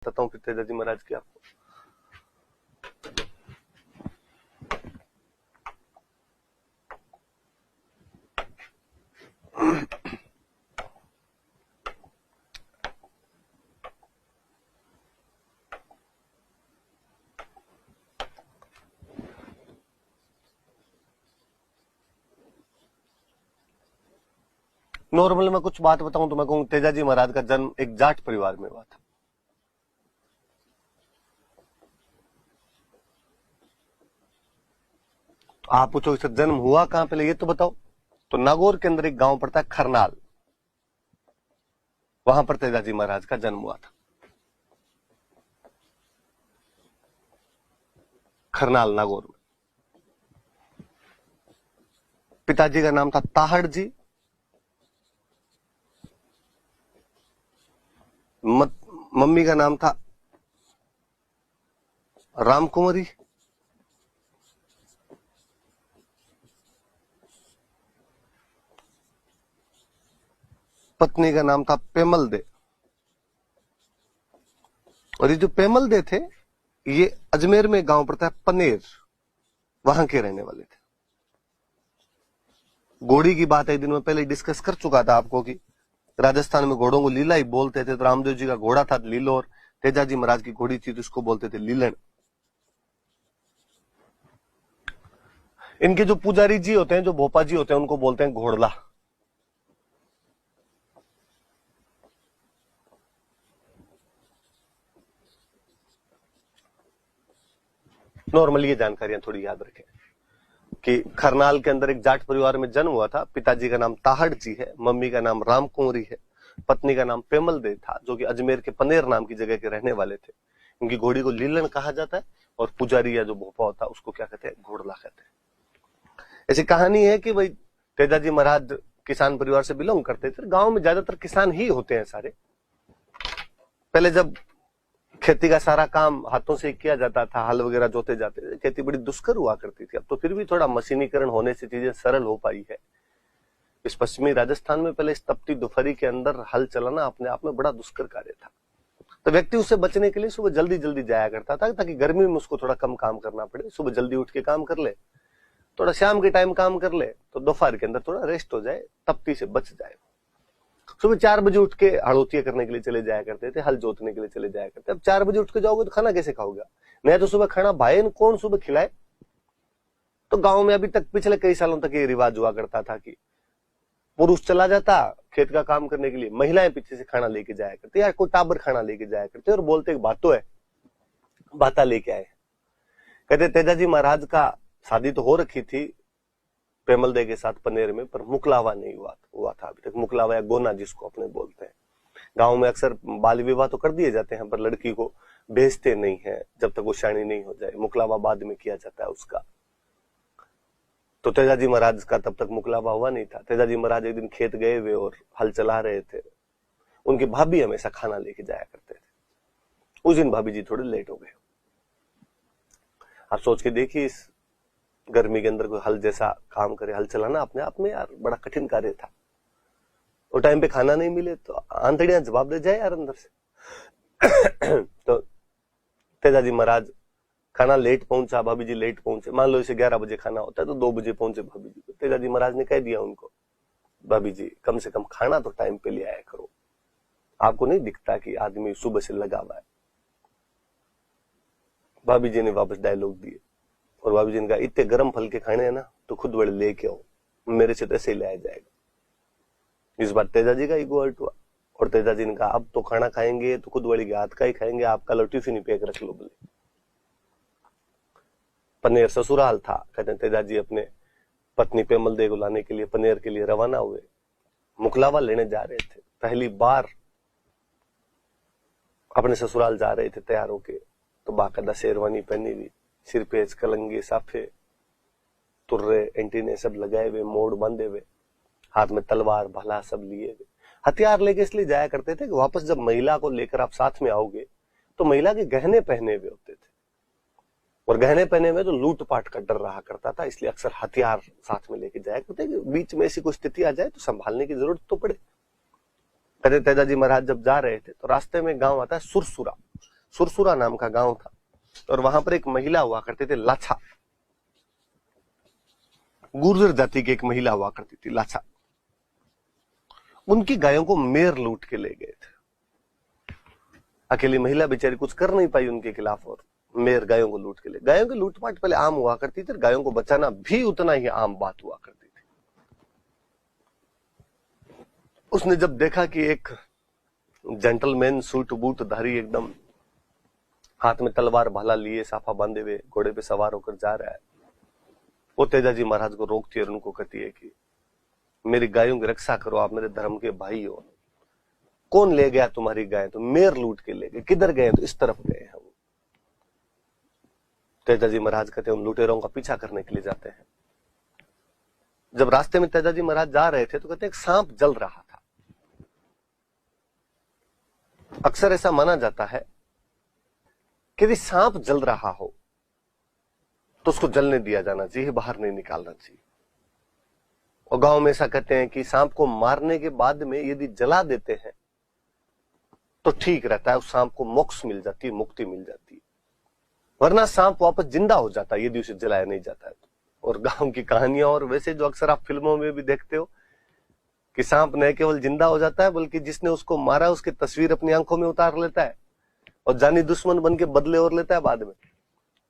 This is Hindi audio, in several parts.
बताता हूँ फिर तेजा जी महाराज की आपको। नॉर्मल मैं कुछ बात बताऊं तो मैं कहूँ तेजा जी महाराज का जन्म एक जाट परिवार में हुआ था। आप पूछो इसका जन्म हुआ कहां, पहले ये तो बताओ। तो नागौर के अंदर एक गांव पड़ता है खरनाल, वहां पर तेजा जी महाराज का जन्म हुआ था। खरनाल नागौर में। पिताजी का नाम था ताहड़ जी, मम्मी का नाम था रामकुमारी, पत्नी का नाम था पेमल दे। और ये जो पेमल दे थे ये अजमेर में गांव पड़ता है पनेर, वहां के रहने वाले थे। घोड़ी की बात एक दिन में पहले डिस्कस कर चुका था आपको कि राजस्थान में घोड़ों को लीला ही बोलते थे। तो रामदेव जी का घोड़ा था लीलो और तेजा जी महाराज की घोड़ी थी तो उसको बोलते थे लीलन। इनके जो पुजारी जी होते हैं, जो भोपा जी होते हैं, उनको बोलते हैं घोड़ला। नॉर्मली ये जानकारियां थोड़ी याद रखें कि खरनाल के अंदर एक जाट परिवार में जन्म हुआ था। पिताजी का नाम ताहड़ जी है, मम्मी का नाम रामकुंवरी है, पत्नी का नाम पेमल दे था, जो कि अजमेर के पनेर नाम की जगह के रहने वाले थे। इनकी घोड़ी को लीलन कहा जाता है और पुजारी या जो भोपा होता है उसको क्या कहते हैं, घोड़ला कहते हैं। ऐसी कहानी है कि भाई तेजा जी महाराज किसान परिवार से बिलोंग करते थे। गांव में ज्यादातर किसान ही होते हैं सारे। पहले जब खेती का सारा काम हाथों से किया जाता था, हल वगैरह जोते जाते थे, खेती बड़ी दुष्कर हुआ करती थी। अब तो फिर भी थोड़ा मशीनीकरण होने से चीजें सरल हो पाई है। इस पश्चिमी राजस्थान में पहले इस तपती दोपहरी के अंदर हल चलाना अपने आप में बड़ा दुष्कर कार्य था। तो व्यक्ति उससे बचने के लिए सुबह जल्दी जल्दी जाया करता था ताकि गर्मी में उसको थोड़ा कम काम करना पड़े। सुबह जल्दी उठ के काम कर ले, थोड़ा शाम के टाइम काम कर ले, तो दोपहर के अंदर थोड़ा रेस्ट हो जाए, तपती से बच जाए। सुबह 4 बजे उठ के हड़ोतियां करने के लिए चले जाया करते थे, हल जोतने के लिए चले जाया करते। अब 4 बजे उठ के जाओगे तो खाना कैसे खाओगे? नहीं तो सुबह खाना भाई कौन सुबह खिलाए। तो गांव में अभी तक पिछले कई सालों तक ये रिवाज हुआ करता था कि पुरुष चला जाता खेत का काम करने के लिए, महिलाएं पीछे से खाना लेके जाया करती, या कोई टाबर खाना लेके जाया करते और बोलते बातो है, बाता लेके आए। कहते तेजा जी महाराज का शादी तो हो रखी थी पेमल दे के साथ पनेर में, पर मुकलावा नहीं हुआ था अभी तक। मुकलावा या गोना जिसको अपने बोलते हैं। गांव में अक्सर बाल विवाह तो कर दिए जाते हैं पर लड़की को भेजते नहीं है जब तक वो शाणी नहीं हो जाए। मुकलावा बाद में किया जाता है उसका। तो तेजा जी महाराज का तब तक मुकलावा हुआ नहीं था। तेजा जी महाराज एक दिन खेत गए हुए और हल चला रहे थे। उनकी भाभी हमेशा खाना लेके जाया करते थे। उस दिन भाभी जी थोड़े लेट हो गए। आप सोच के देखिए, इस गर्मी के अंदर कोई हल जैसा काम करे, हल चलाना अपने आप में यार बड़ा कठिन कार्य था। और टाइम पे खाना नहीं मिले तो आंतड़ियां जवाब दे जाए यार अंदर से। तो तेजा जी महाराज खाना लेट पहुंचा, भाभी जी लेट पहुंचे। मान लो इसे 11 बजे खाना होता है तो 2 बजे पहुंचे भाभी जी। तो तेजा जी महाराज ने कह दिया उनको, भाभी जी कम से कम खाना तो टाइम पे ले आया करो, आपको नहीं दिखता कि आदमी सुबह से लगा हुआ है। भाभी जी ने वापस डायलॉग दिए और भाभी जी ने कहा, इतने गर्म फल के खाने हैं ना तो खुद बड़े लेके आओ, मेरे से तो ऐसे ही लाया जाएगा। इस बार तेजा जी का ईगो हर्ट हुआ और तेजा जी ने कहा, अब तो खाना खाएंगे तो खुद बड़ी के हाथ का ही खाएंगे, आपका लो टिफिन ही पैक रख लो बोले। पनेर ससुराल था। कहते हैं तेजा जी अपने पत्नी पेमल दे को लाने के लिए पनेर के लिए रवाना हुए। मुकलावा लेने जा रहे थे, पहली बार अपने ससुराल जा रहे थे तैयार होके। तो बाकायदा शेरवानी पहनी हुई, सिर पे कलंगे साफे, तुर्रे एंटीने सब लगाए हुए, मोड़ बांधे हुए, हाथ में तलवार भाला सब लिए हुए। हथियार लेके इसलिए जाया करते थे कि वापस जब महिला को लेकर आप साथ में आओगे तो महिला के गहने पहने हुए होते थे और गहने पहने में तो लूटपाट का डर रहा करता था। इसलिए अक्सर हथियार साथ में लेके जाया करते कि बीच में ऐसी कोई स्थिति आ जाए तो संभालने की जरूरत तो पड़े। कहते तेजा जी महाराज जब जा रहे थे तो रास्ते में गांव आता है सुरसुरा। सुरसुरा नाम का गांव था, और वहां पर एक महिला हुआ करते थे, लाछा। गुर्जर जाति की एक महिला हुआ करती थी, लाछा। उनकी गायों को मेर लूट के ले गए थे। अकेली महिला बेचारी कुछ कर नहीं पाई उनके खिलाफ, और मेर गायों को लूट के ले। गायों की लूटपाट पहले आम हुआ करती थी, गायों को बचाना भी उतना ही आम बात हुआ करती थी। उसने जब देखा कि एक जेंटलमैन सूट बूट धारी, एकदम हाथ में तलवार भाला लिए, साफा बांधे हुए घोड़े पे सवार होकर जा रहा है, वो तेजाजी महाराज को रोकती है और उनको कहती है कि मेरी गायों की रक्षा करो, आप मेरे धर्म के भाई हो। कौन ले गया तुम्हारी गाय? तो मेर लूट के ले गए। किधर गए? तो इस तरफ गए हैं वो। तेजाजी महाराज कहते हैं उन लुटेरों का पीछा करने के लिए जाते हैं। जब रास्ते में तेजाजी महाराज जा रहे थे तो कहते हैं एक सांप जल रहा था। अक्सर ऐसा माना जाता है कि यदि सांप जल रहा हो तो उसको जलने दिया जाना चाहिए, बाहर नहीं निकालना चाहिए। और गांव में ऐसा कहते हैं कि सांप को मारने के बाद में यदि जला देते हैं तो ठीक रहता है, उस सांप को मोक्ष मिल जाती है, मुक्ति मिल जाती है, वरना सांप वापस जिंदा हो जाता है यदि उसे जलाया नहीं जाता है। और गांव की कहानियां, और वैसे जो अक्सर आप फिल्मों में भी देखते हो कि सांप न केवल जिंदा हो जाता है बल्कि जिसने उसको मारा उसकी तस्वीर अपनी आंखों में उतार लेता है और जानी दुश्मन बन के बदले और लेता है बाद में।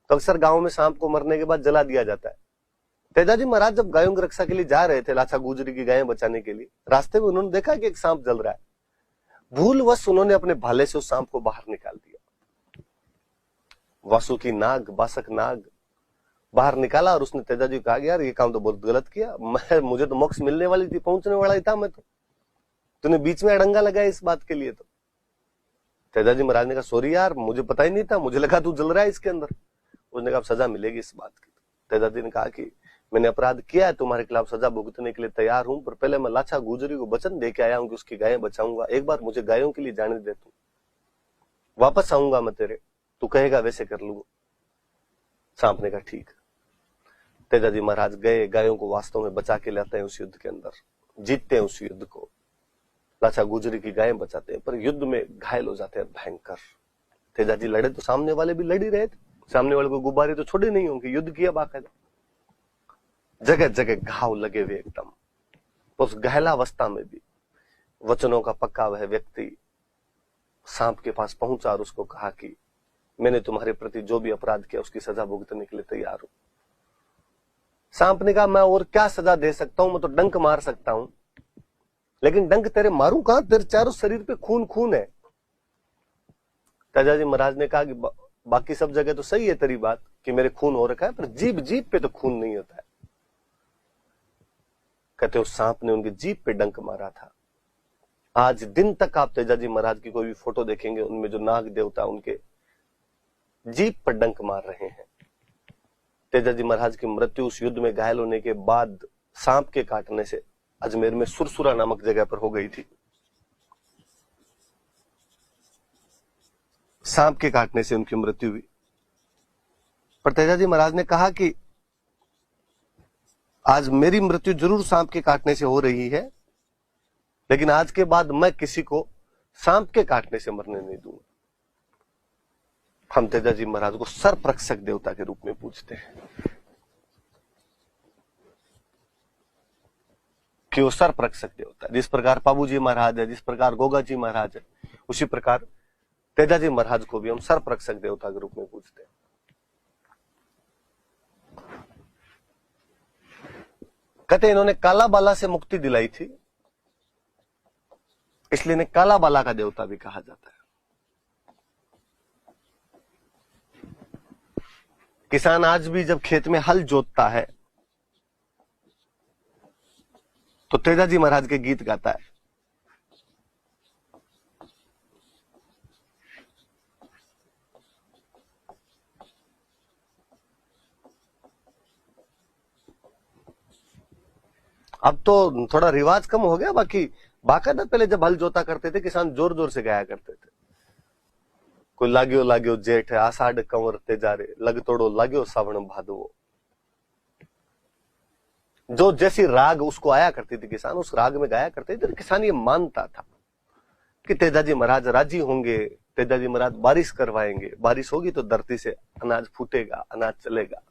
तो अक्सर गांव में सांप को मरने के बाद जला दिया जाता है। तेजाजी महाराज जब गायों की रक्षा के लिए जा रहे थे, लाछा गुजरी की गायें बचाने के लिए, रास्ते में उन्होंने देखा कि एक सांप जल रहा है। भूलवश उन्होंने अपने भाले से उस सांप को बाहर निकाल दिया। वासुकी नाग, बासक नाग बाहर निकाला, और उसने तेजाजी को कहा यार ये काम तो बहुत गलत किया, मुझे तो मोक्ष मिलने वाली थी, पहुंचने वाला ही था मैं, तो तूने बीच में अड़ंगा लगाया इस बात के लिए। तो तेजाजी महाराज ने कहा सॉरी यार, मुझे पता ही नहीं था, मुझे लगा तू जल रहा है इसके अंदर। उसने कहा सजा मिलेगी इस बात की। तेजाजी ने कहा कि मैंने अपराध किया है, तुम्हारे खिलाफ सजा भुगतने के लिए तैयार हूं, पर पहले मैं लाछा गुजरी को वचन दे के आया हूं कि उसकी गायें बचाऊंगा। एक बार मुझे गायों के लिए जाने दे, तू वापस आऊंगा मैं तेरे, तू कहेगा वैसे कर लूंगा। सांप ने कहा ठीक। तेजाजी महाराज गए, गायों को वास्तव में बचा के लाते हैं उस युद्ध के अंदर, जीतते हैं उस युद्ध को, लाछा गुजरी की गायें बचाते हैं, पर युद्ध में घायल हो जाते हैं भयंकर। तेजाजी लड़े तो सामने वाले भी लड़ ही रहे थे, सामने वाले को गुब्बारे तो छोड़े नहीं होंगे, युद्ध किया बाकायदा, जगह जगह घाव लगे हुए एकदम। उस गहलावस्था में भी वचनों का पक्का वह व्यक्ति सांप के पास पहुंचा और उसको कहा कि मैंने तुम्हारे प्रति जो भी अपराध किया उसकी सजा भुगतने के लिए तैयार हूं। सांप ने कहा मैं और क्या सजा दे सकता हूं, मैं तो डंक मार सकता हूं, लेकिन डंक तेरे मारूं कहां, तेरे चारों शरीर पे खून खून है। तेजाजी महाराज ने कहा कि बाकी सब जगह तो सही है तेरी बात कि मेरे खून हो रखा है, पर जीभ जीभ पे तो खून नहीं होता है। कहते उस सांप ने उनकी जीभ पे डंक मारा था। आज दिन तक आप तेजाजी महाराज की कोई भी फोटो देखेंगे, उनमें जो नाग देवता उनके जीभ पर डंक मार रहे हैं। तेजाजी महाराज की मृत्यु उस युद्ध में घायल होने के बाद सांप के काटने से अजमेर में सुरसुरा नामक जगह पर हो गई थी। सांप के काटने से उनकी मृत्यु हुई। पर तेजाजी महाराज ने कहा कि आज मेरी मृत्यु जरूर सांप के काटने से हो रही है, लेकिन आज के बाद मैं किसी को सांप के काटने से मरने नहीं दूंगा। हम तेजाजी महाराज को सर्परक्षक देवता के रूप में पूजते हैं कि वो सर्परक्षक देवता, जिस प्रकार पाबूजी महाराज है, जिस प्रकार गोगाजी महाराज है, उसी प्रकार तेजाजी महाराज को भी हम सर्परक्षक देवता के रूप में पूजते हैं। कहते इन्होंने काला बाला से मुक्ति दिलाई थी, इसलिए इन्हें काला बाला का देवता भी कहा जाता है। किसान आज भी जब खेत में हल जोतता है तो तेजाजी महाराज के गीत गाता है। अब तो थोड़ा रिवाज कम हो गया, बाकी बाकायदा पहले जब हल जोता करते थे किसान जोर जोर से गाया करते थे। कोई लाग्यो लाग्यो जेठ आषाढ़ कंवर तेजारे, लग तोड़ो लाग्यो सावण भादवो। जो जैसी राग उसको आया करती थी किसान उस राग में गाया करते थे। किसान ये मानता था कि तेजाजी महाराज राजी होंगे तेजाजी महाराज बारिश करवाएंगे, बारिश होगी तो धरती से अनाज फूटेगा, अनाज चलेगा।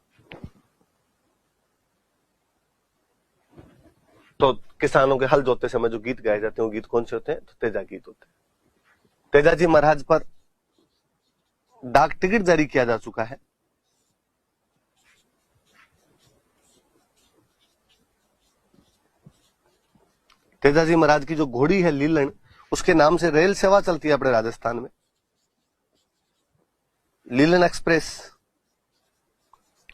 तो किसानों के हल जोतते समय जो गीत गाए जाते हैं वो गीत कौन से होते हैं? तो तेजा गीत होते हैं। तेजाजी महाराज पर डाक टिकट जारी किया जा चुका है। तेजाजी महाराज की जो घोड़ी है लीलन, उसके नाम से रेल सेवा चलती है अपने राजस्थान में, लीलन एक्सप्रेस।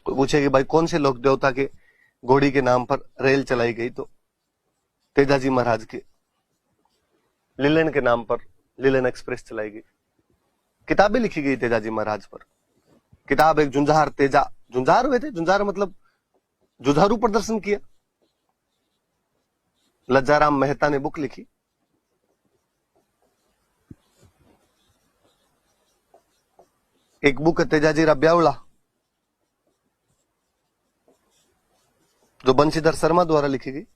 कोई पूछे कि भाई कौन से लोक देवता के घोड़ी के नाम पर रेल चलाई गई, तो तेजाजी महाराज के लीलन के नाम पर लीलन एक्सप्रेस चलाई गई। किताबें लिखी गई तेजाजी महाराज पर। किताब एक झुंझार तेजा, झुंझार हुए थे, झुंझार मतलब जुझारू प्रदर्शन किया। लज्जाराम मेहता ने बुक लिखी। एक बुक है तेजाजीरा ब्यावला, जो बंशीधर शर्मा द्वारा लिखी गई।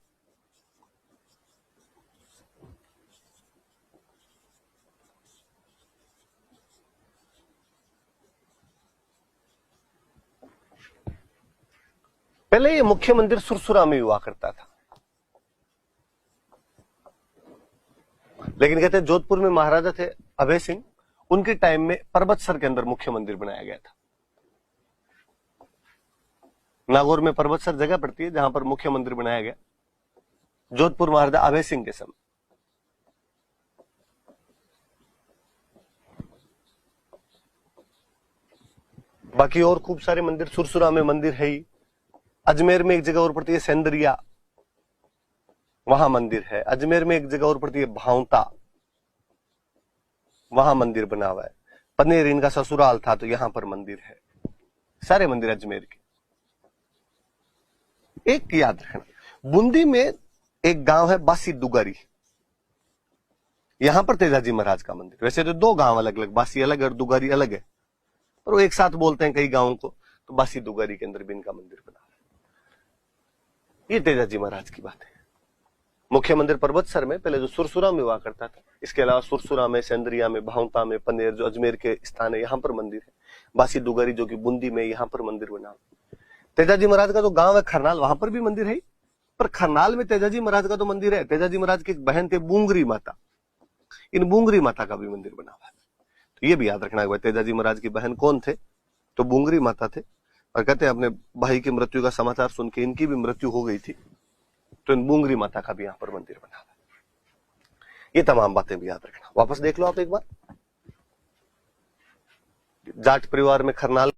पहले ये मुख्य मंदिर सुरसुरा में हुआ करता था, लेकिन कहते हैं जोधपुर में महाराजा थे अभय सिंह, उनके टाइम में परबतसर के अंदर मुख्य मंदिर बनाया गया था। नागौर में परबतसर जगह पड़ती है जहां पर मुख्य मंदिर बनाया गया, जोधपुर महाराजा अभय सिंह के समय। बाकी और खूब सारे मंदिर, सुरसुरा में मंदिर है ही। अजमेर में एक जगह और पड़ती है सेंदरिया, वहां मंदिर है। अजमेर में एक जगह और पड़ती है भावता, वहां मंदिर बना हुआ है। पनेर इनका ससुराल था तो यहां पर मंदिर है। सारे मंदिर अजमेर के। एक याद रखना, बूंदी में एक गांव है बासी दुगारी, यहां पर तेजाजी महाराज का मंदिर। वैसे तो दो गांव अलग अलग, बासी अलग और दुगारी अलग है, पर वो एक साथ बोलते हैं कई गांवों को, तो बासी दुगारी के अंदर भी इनका मंदिर बना है। ये तेजाजी महाराज की बात है। मुख्य मंदिर पर्वतसर में पहले जो सुरसुरा में हुआ करता था, इसके अलावा सुरसुरा में, सेंदरिया में, भावता में, पनेर जो अजमेर के स्थान है यहां पर मंदिर है। बासी दुगारी जो कि बूंदी में, यहां पर मंदिर बना। तेजाजी महाराज का जो गांव है खरनाल, वहां पर भी मंदिर है, पर खरनाल में तेजाजी महाराज का तो मंदिर है। तेजाजी महाराज की एक बहन थे बूंगरी माता, इन बूंगरी माता का भी मंदिर बना हुआ है। तो ये भी याद रखना है, तेजाजी महाराज की बहन कौन थे? तो बूंगरी माता थे। और कहते हैं अपने भाई की मृत्यु का समाचार सुन के इनकी भी मृत्यु हो गई थी, तो इन बूंगरी माता का भी यहां पर मंदिर बना हुआ है। ये तमाम बातें भी याद रखना। वापस देख लो आप एक बार, जाट परिवार में खरनाल